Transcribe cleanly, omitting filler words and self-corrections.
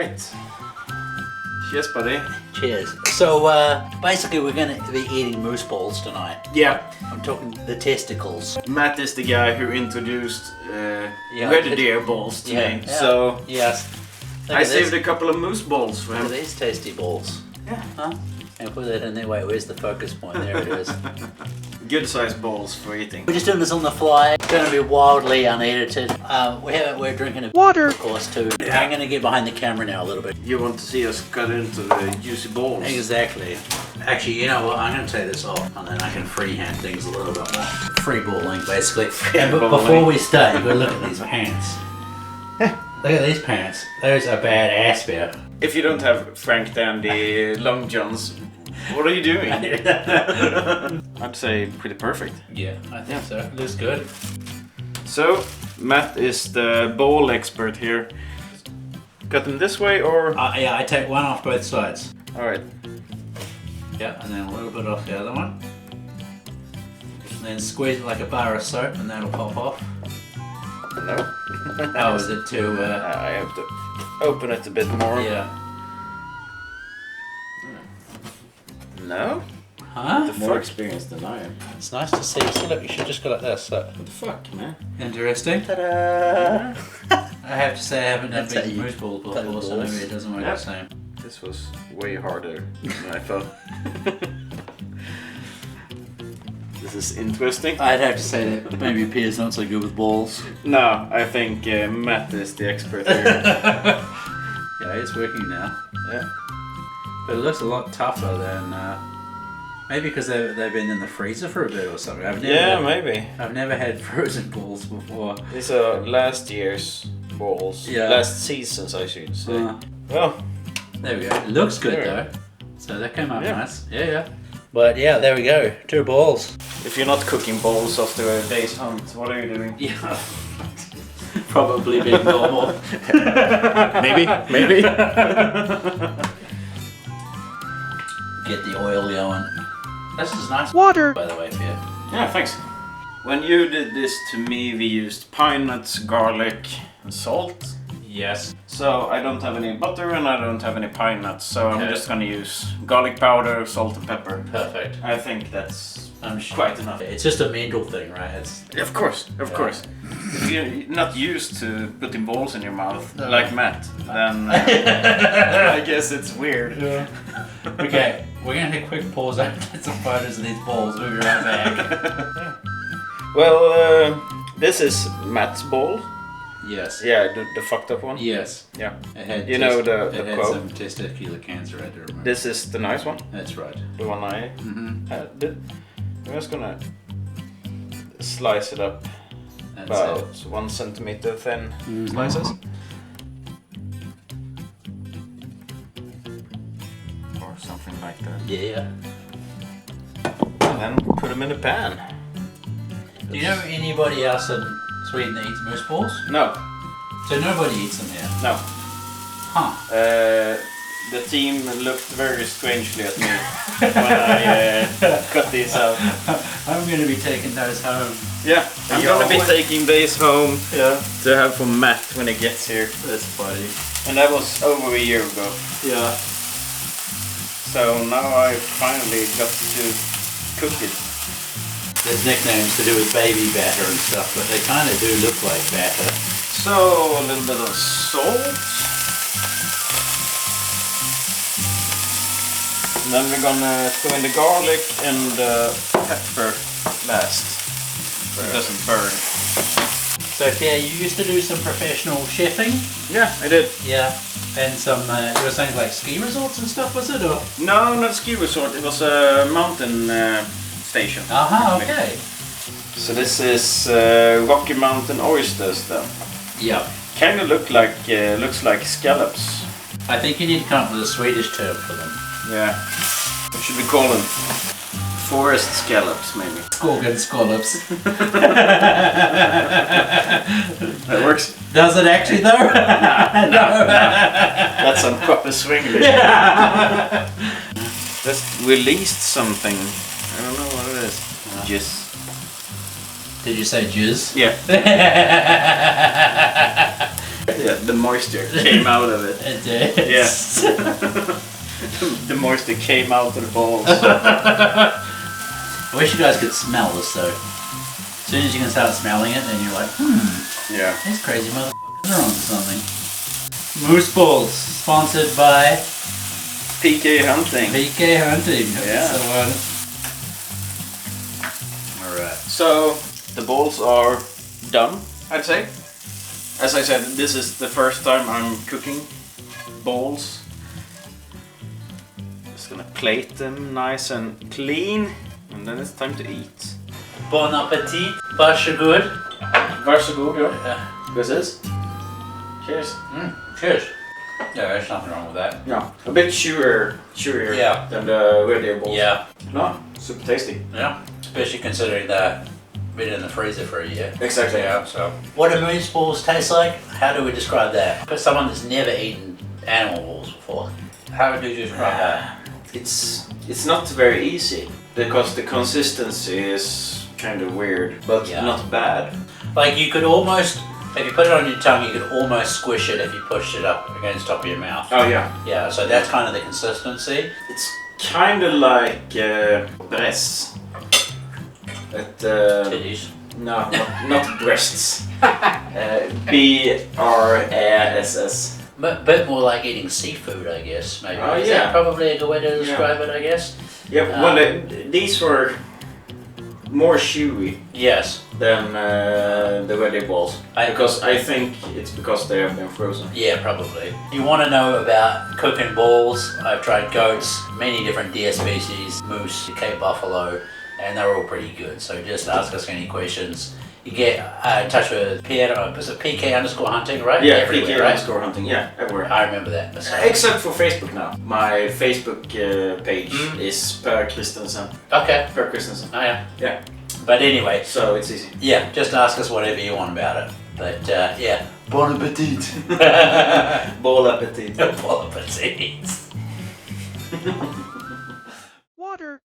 Alright. Cheers, buddy. Cheers. So basically we're going to be eating moose balls tonight. Yeah. I'm talking the testicles. Matt is the guy who introduced red deer balls to me. So yes. I saved a couple of moose balls for Look him. at these tasty balls. Yeah. Huh? And put that in there. Wait, where's the focus point? There it is. Good sized balls for eating. We're just doing this on the fly. It's going to be wildly unedited. We're drinking water, of course, too. Yeah. I'm going to get behind the camera now a little bit. You want to see us cut into the juicy balls? Exactly. Actually, you know what? I'm going to take this off, and then I can freehand things a little bit more. Free balling, basically. And before we start, you've got to look at these pants. Look at these pants. Those are badass, bear. If you don't have Frank Dandy long johns, what are you doing? I'd say pretty perfect. Yeah, I think so. It looks good. So, Matt is the ball expert here. Cut them this way or? Yeah, I take one off both sides. Alright. Yeah, and then a little bit off the other one. And then squeeze it like a bar of soap and that'll pop off. No. Oh, is it too... I have to open it a bit more. Yeah. No? Huh? More experienced than I am. It's nice to see. See, look, you should just go like this. So. What the fuck, man? Interesting. Ta-da! I have to say I haven't done big moose balls before, so maybe it doesn't work the same. This was way harder than I thought. This is interesting. I'd have to say that maybe Peter's not so good with balls. No, I think Matt is the expert here. Yeah, it's working now. Yeah. But it looks a lot tougher than... maybe because they've been in the freezer for a bit or something. Maybe. I've never had frozen balls before. These are last year's balls. Yeah. Last season's, I should say. Well, there we go. It looks good though. So that came out Yeah. nice. Yeah. But yeah, there we go. 2 balls. if you're not cooking balls after a day's hunt, what are you doing? Yeah. Probably being normal. Maybe. Get the oil going. This is nice water, by the way, Pierre. Yeah, thanks. When you did this to me, we used pine nuts, garlic, and salt. Yes. So I don't have any butter and I don't have any pine nuts, so I'm Okay. just gonna use garlic powder, salt, and pepper. Perfect. I think that's I'm sure. quite enough. It's just a mental thing, right? It's Of course. If you're not used to putting balls in your mouth, No. like Matt, then I guess it's weird. Yeah. Okay, we're gonna take a quick pause and get some photos of these balls. We'll be right back. Well, this is Matt's ball. Yes. Yeah, the fucked up one. Yes. Yeah. It had You know it the had quote? some testicular cancer, I do remember. This is the nice one, That's right. the one I did. I'm just gonna slice it up That's about it. 1 centimeter thin slices. Or something like that. Yeah. And then put them in a pan. Do you know anybody else in Sweden that eats moose balls? No, So nobody eats them here. no. Huh. The team looked very strangely at me when I cut these out. I'm going to be taking those home. Yeah, I'm gonna be taking these home Yeah. to have for Matt when he gets here. That's funny. And that was over a year ago. Yeah. So now I finally got to cook it. There's nicknames to do with baby batter and stuff, but they kind of do look like batter. So a little bit of salt. And then we're gonna throw in the garlic and the pepper last. So it doesn't burn. So Pierre, you used to do some professional chefing? Yeah, I did. Yeah. And some, you were saying like ski resorts and stuff, was it? Or? No, not ski resort. It was a mountain station. Aha, okay. So this is Rocky Mountain oysters, though. Yeah. Kind of looks like scallops. I think you need to come up with a Swedish term for them. Yeah. What should we call them? Forest scallops, maybe. Skogen scallops. That works. Does it actually though? No. That's some proper Swinglish. Just released something. I don't know what it is. Jizz. Did you say jizz? Yeah. Yeah, the moisture came out of it. It did. Yeah. The moisture came out of the balls. I wish you guys could smell this though. As soon as you can start smelling it, then you're like, Yeah. these crazy motherfuckers are on something. Moose balls, sponsored by PK Hunting. PK Hunting. Yeah. Alright. So the balls are done, I'd say. As I said, this is the first time I'm cooking balls. Just gonna plate them nice and clean, and then it's time to eat. Bon appetit. Varsågod. Varsågod, ja. Yeah. Precis. Cheers. Cheers. Yeah, there's nothing wrong with that. Yeah, a bit chewier Yeah. than the regular balls. Yeah. No, super tasty. Yeah. Especially considering that been in the freezer for a year. Exactly. Yeah, so. What do moose balls taste like? How do we describe that? For someone that's never eaten animal balls before, how would you describe that? It's not very easy because the consistency is kind of weird, but Yeah. not bad. Like you could almost, if you put it on your tongue, you could almost squish it if you pushed it up against the top of your mouth. Oh yeah. Yeah, so that's kind of the consistency. It's kind of like breasts. Titties. No, not breasts. BRASS. But bit more like eating seafood, I guess. Maybe. Oh, Is yeah. that probably a good way to describe it? I guess. Yeah, well, these were more chewy Yes. than the regular balls. I think it's because they have been frozen. Yeah, probably. If you want to know about cooking balls, I've tried goats, many different deer species, moose, Cape buffalo, and they're all pretty good. So just ask us any questions. You get in touch with PK_hunting, right? Yeah, Everywhere, PK_hunting, yeah, everywhere. I remember that. So. Except for Facebook now. My Facebook page is Per Christensen. Okay. Per Christensen. Oh yeah. Yeah. But anyway, So it's easy. yeah, just ask us whatever you want about it. But yeah. Bon appetit. Bon appetit. Bon appetit.